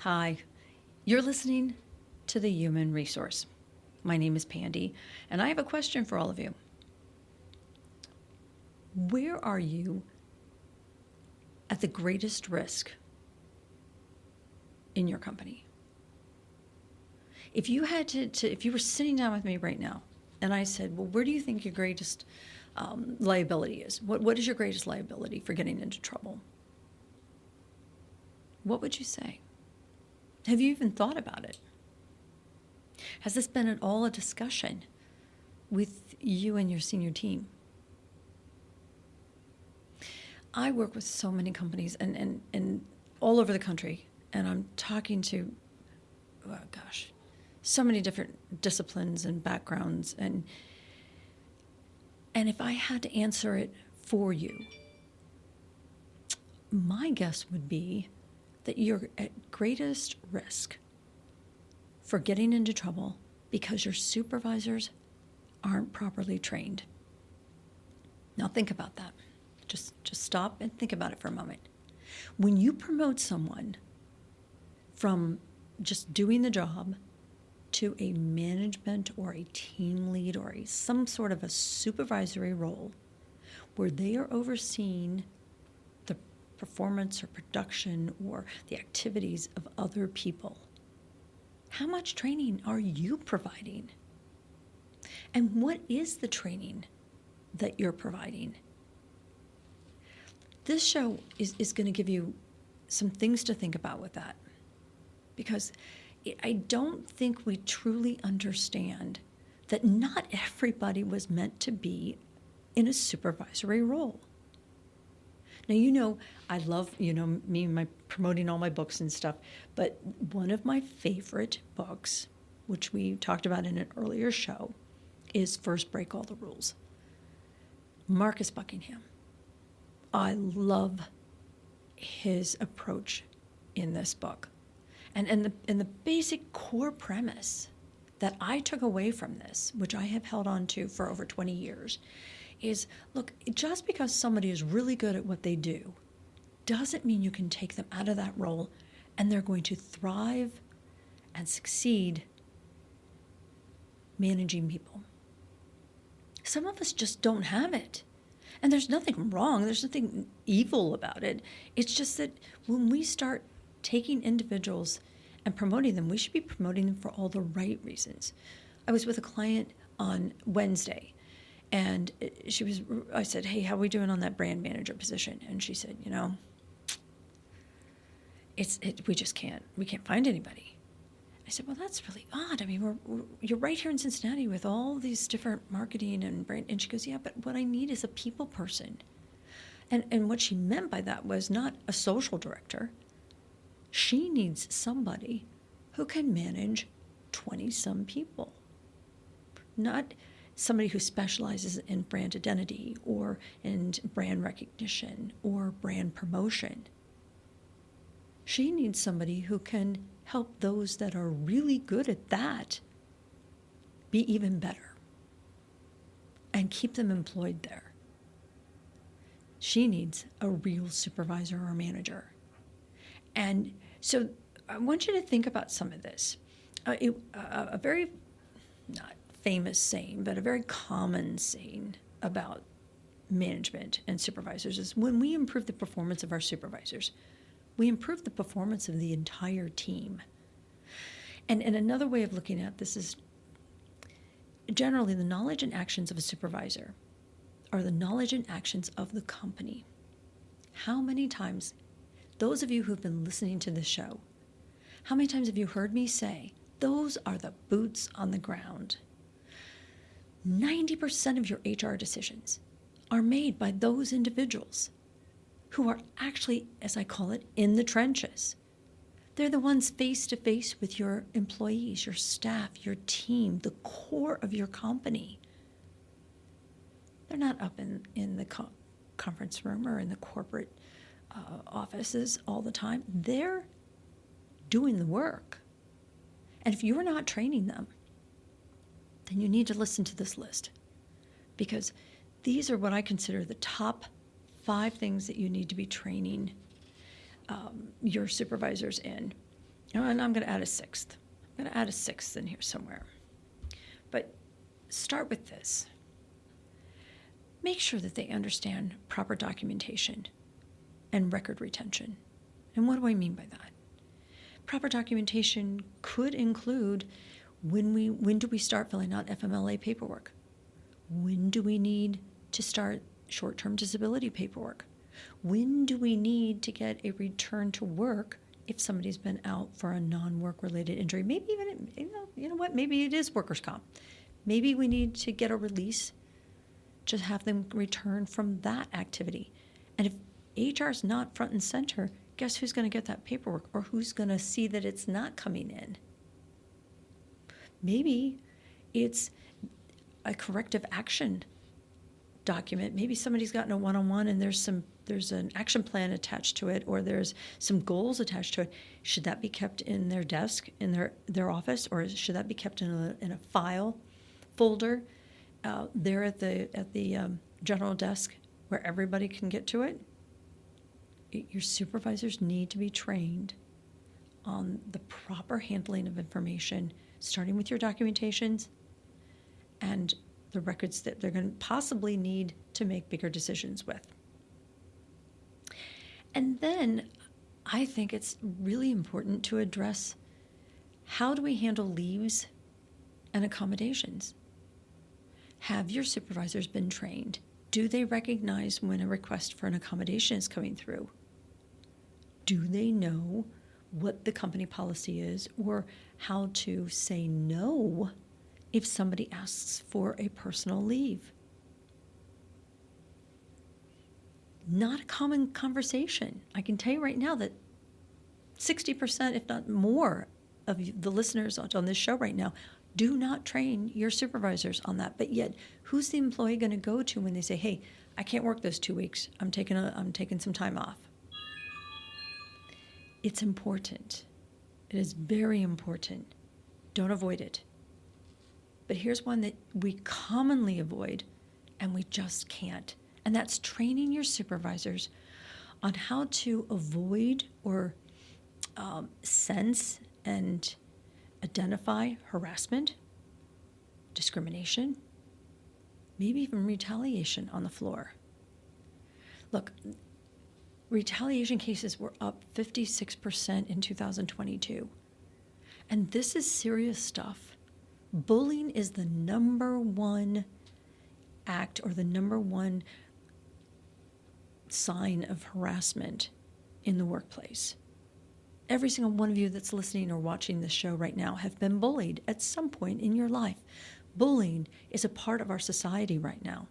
Hi, you're listening to The Human Resource. My name is Pandy, and I have a question for all of you. Where are you at the greatest risk in your company? If you had if you were sitting down with me right now, and I said, well, where do you think your greatest liability is? What is your greatest liability for getting into trouble? What would you say? Have you even thought about it? Has this been at all a discussion with you and your senior team? I work with so many companies and all over the country, and I'm talking to, so many different disciplines and backgrounds. And if I had to answer it for you, my guess would be that you're at greatest risk for getting into trouble because your supervisors aren't properly trained. Now think about that. Just stop and think about it for a moment. When you promote someone from just doing the job to a management or a team lead or some sort of a supervisory role where they are overseeing the performance or production or the activities of other people, how much training are you providing? And what is the training that you're providing? This show is going to give you some things to think about with that, because I don't think we truly understand that not everybody was meant to be in a supervisory role. Now, I love, me and my promoting all my books and stuff, but one of my favorite books, which we talked about in an earlier show, is First Break All the Rules. Marcus Buckingham. I love his approach in this book. And the basic core premise that I took away from this, which I have held on to for over 20 years, is, look, just because somebody is really good at what they do doesn't mean you can take them out of that role and they're going to thrive and succeed managing people. Some of us just don't have it. And there's nothing wrong. There's nothing evil about it. It's just that when we start taking individuals and promoting them, we should be promoting them for all the right reasons. I was with a client on Wednesday, and I said, hey, how are we doing on that brand manager position? And she said, we just can't find anybody. I said, well, that's really odd. I mean, you're right here in Cincinnati with all these different marketing and brand. And she goes, yeah, but what I need is a people person. And what she meant by that was not a social director. She needs somebody who can manage 20-some people, not somebody who specializes in brand identity or in brand recognition or brand promotion. She needs somebody who can help those that are really good at that be even better and keep them employed there. She needs a real supervisor or manager. And so I want you to think about some of this. A very, not famous saying, but a very common saying about management and supervisors is, when we improve the performance of our supervisors, we improve the performance of the entire team. And another way of looking at this is, generally the knowledge and actions of a supervisor are the knowledge and actions of the company. How many times, those of you who've been listening to this show, how many times have you heard me say, those are the boots on the ground? 90% of your HR decisions are made by those individuals who are actually, as I call it, in the trenches. They're the ones face to face with your employees, your staff, your team, the core of your company. They're not up in the conference room or in the corporate offices all the time. They're doing the work. And if you're not training them, then you need to listen to this list, because these are what I consider the top 5 things that you need to be training your supervisors in. Oh, and I'm going to add a sixth. I'm going to add a sixth in here somewhere. But start with this. Make sure that they understand proper documentation and record retention. And what do I mean by that? Proper documentation could include when do we start filling out FMLA paperwork? When do we need to start short-term disability paperwork? When do we need to get a return to work if somebody's been out for a non-work related injury? Maybe even, you know what, maybe it is workers' comp. Maybe we need to get a release, just have them return from that activity. And if HR is not front and center, guess who's going to get that paperwork, or who's going to see that it's not coming in? Maybe it's a corrective action document. Maybe somebody's gotten a one-on-one and there's an action plan attached to it, or there's some goals attached to it. Should that be kept in their desk, in their office, or should that be kept in a file folder there at the general desk where everybody can get to it? Your supervisors need to be trained on the proper handling of information, starting with your documentations and the records that they're going to possibly need to make bigger decisions with. And then I think it's really important to address, how do we handle leaves and accommodations? Have your supervisors been trained? Do they recognize when a request for an accommodation is coming through? Do they know what the company policy is, or how to say no if somebody asks for a personal leave? Not a common conversation. I can tell you right now that 60%, if not more, of the listeners on this show right now do not train your supervisors on that. But yet, who's the employee going to go to when they say, "Hey, I can't work those 2 weeks. I'm taking some time off"? It's important. It is very important. Don't avoid it. But here's one that we commonly avoid, and we just can't. And that's training your supervisors on how to avoid or sense and identify harassment, discrimination, maybe even retaliation on the floor. Look, retaliation cases were up 56% in 2022. And this is serious stuff. Bullying is the number one act, or the number one sign of harassment in the workplace. Every single one of you that's listening or watching this show right now have been bullied at some point in your life. Bullying is a part of our society right now.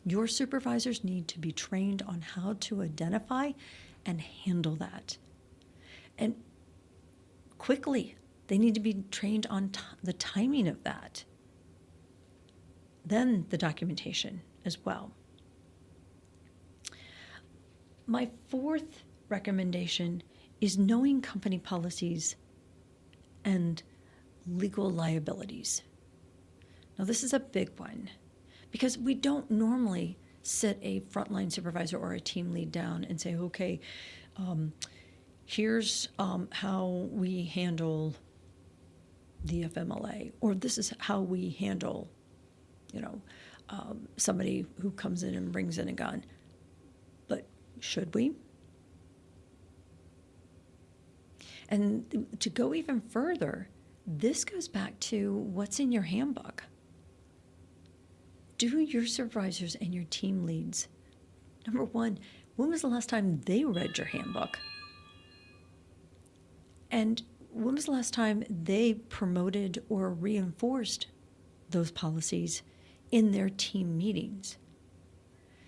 Your supervisors need to be trained on how to identify and handle that. And quickly, they need to be trained on the timing of that. Then the documentation as well. My fourth recommendation is knowing company policies and legal liabilities. Now, this is a big one, because we don't normally sit a frontline supervisor or a team lead down and say, okay, here's how we handle the FMLA, or this is how we handle, somebody who comes in and brings in a gun. But should we? And to go even further, this goes back to what's in your handbook. Do your supervisors and your team leads, number one, when was the last time they read your handbook? And when was the last time they promoted or reinforced those policies in their team meetings?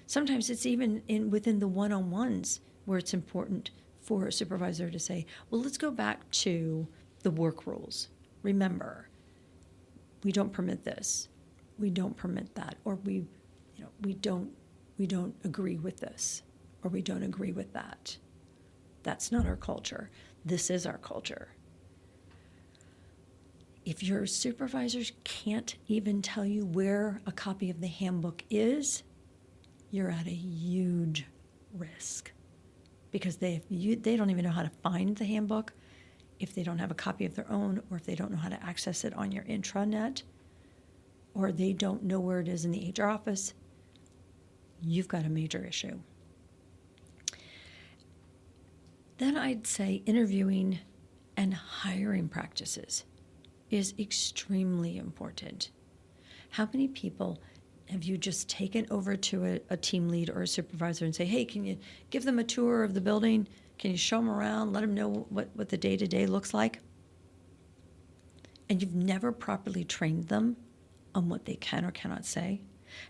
Sometimes it's even within the one-on-ones where it's important for a supervisor to say, well, let's go back to the work rules. Remember, we don't permit this. We don't permit that. Or we don't agree with this, or we don't agree with that. That's not our culture. This is our culture. If your supervisors can't even tell you where a copy of the handbook is, you're at a huge risk, because they don't even know how to find the handbook. if they don't have a copy of their own, or if they don't know how to access it on your intranet, or they don't know where it is in the HR office, you've got a major issue. Then I'd say interviewing and hiring practices is extremely important. How many people have you just taken over to a team lead or a supervisor and say, hey, can you give them a tour of the building? Can you show them around, let them know what the day-to-day looks like? And you've never properly trained them on what they can or cannot say.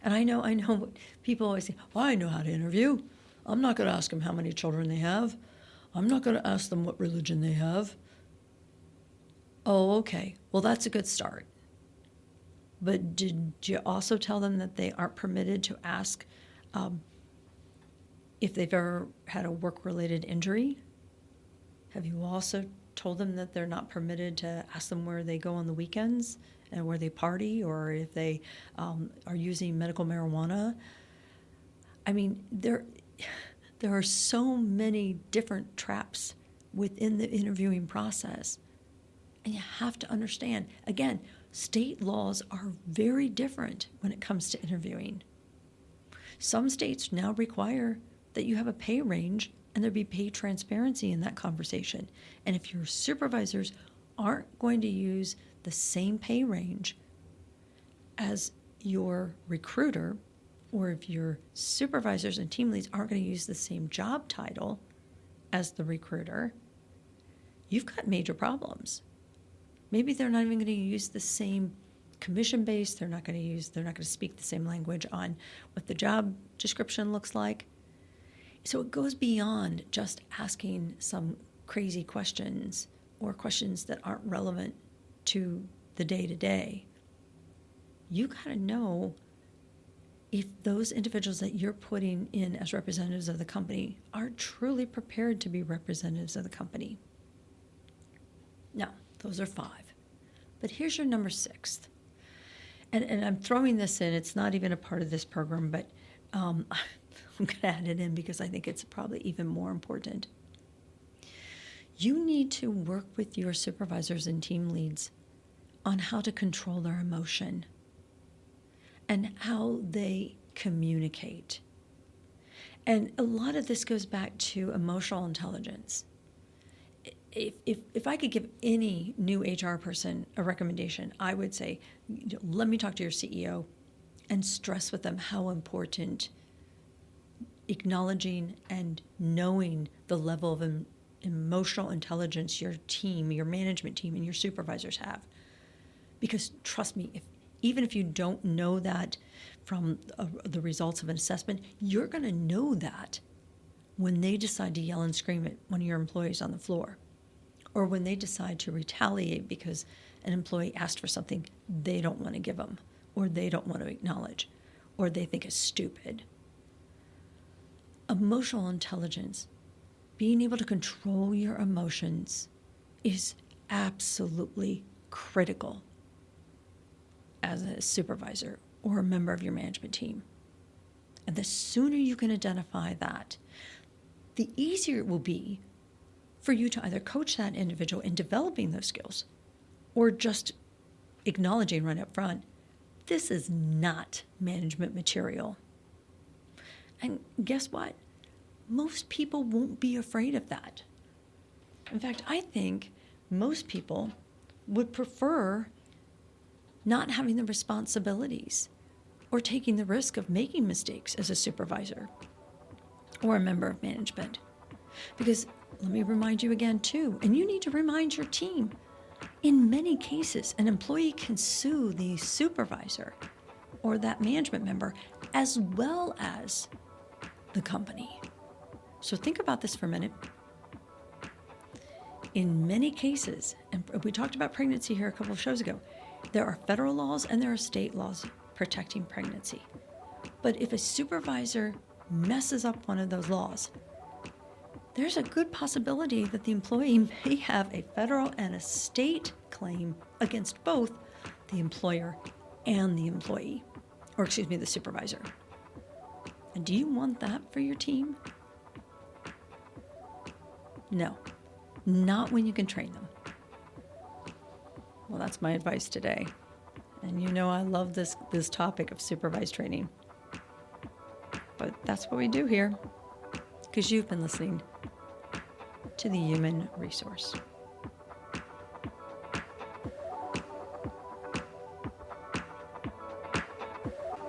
And I know people always say, well, I know how to interview. I'm not going to ask them how many children they have. I'm not going to ask them what religion they have. Oh, okay. Well, that's a good start. But did you also tell them that they aren't permitted to ask if they've ever had a work-related injury? Have you also told them that they're not permitted to ask them where they go on the weekends and where they party, or if they are using medical marijuana? I mean, there are so many different traps within the interviewing process. And you have to understand, again, state laws are very different when it comes to interviewing. Some states now require that you have a pay range and there be pay transparency in that conversation. And if your supervisors aren't going to use the same pay range as your recruiter, or if your supervisors and team leads aren't going to use the same job title as the recruiter, you've got major problems. Maybe they're not even going to use the same commission base. They're not going to speak the same language on what the job description looks like. So it goes beyond just asking some crazy questions or questions that aren't relevant to the day-to-day. You got to know if those individuals that you're putting in as representatives of the company are truly prepared to be representatives of the company. Now, those are 5. But here's your number 6. And I'm throwing this in. It's not even a part of this program, but I'm going to add it in because I think it's probably even more important. You need to work with your supervisors and team leads on how to control their emotion and how they communicate. And a lot of this goes back to emotional intelligence. If I could give any new HR person a recommendation, I would say, let me talk to your CEO and stress with them how important acknowledging and knowing the level of emotional intelligence your team, your management team, and your supervisors have. Because trust me, even if you don't know that from the results of an assessment, you're going to know that when they decide to yell and scream at one of your employees on the floor, or when they decide to retaliate because an employee asked for something they don't want to give them, or they don't want to acknowledge, or they think is stupid. Emotional intelligence, being able to control your emotions, is absolutely critical as a supervisor or a member of your management team. And the sooner you can identify that, the easier it will be for you to either coach that individual in developing those skills or just acknowledging right up front, this is not management material. And guess what? Most people won't be afraid of that. In fact, I think most people would prefer not having the responsibilities or taking the risk of making mistakes as a supervisor or a member of management. Because let me remind you again too, and you need to remind your team, in many cases, an employee can sue the supervisor or that management member as well as the company. So think about this for a minute. In many cases, and we talked about pregnancy here a couple of shows ago, there are federal laws and there are state laws protecting pregnancy. But if a supervisor messes up one of those laws, there's a good possibility that the employee may have a federal and a state claim against both the employer and the employee, or the supervisor. And do you want that for your team? No. not when you can train them. Well, that's my advice today. And you know I love this topic of supervised training. But that's what we do here, because you've been listening to the Human Resource.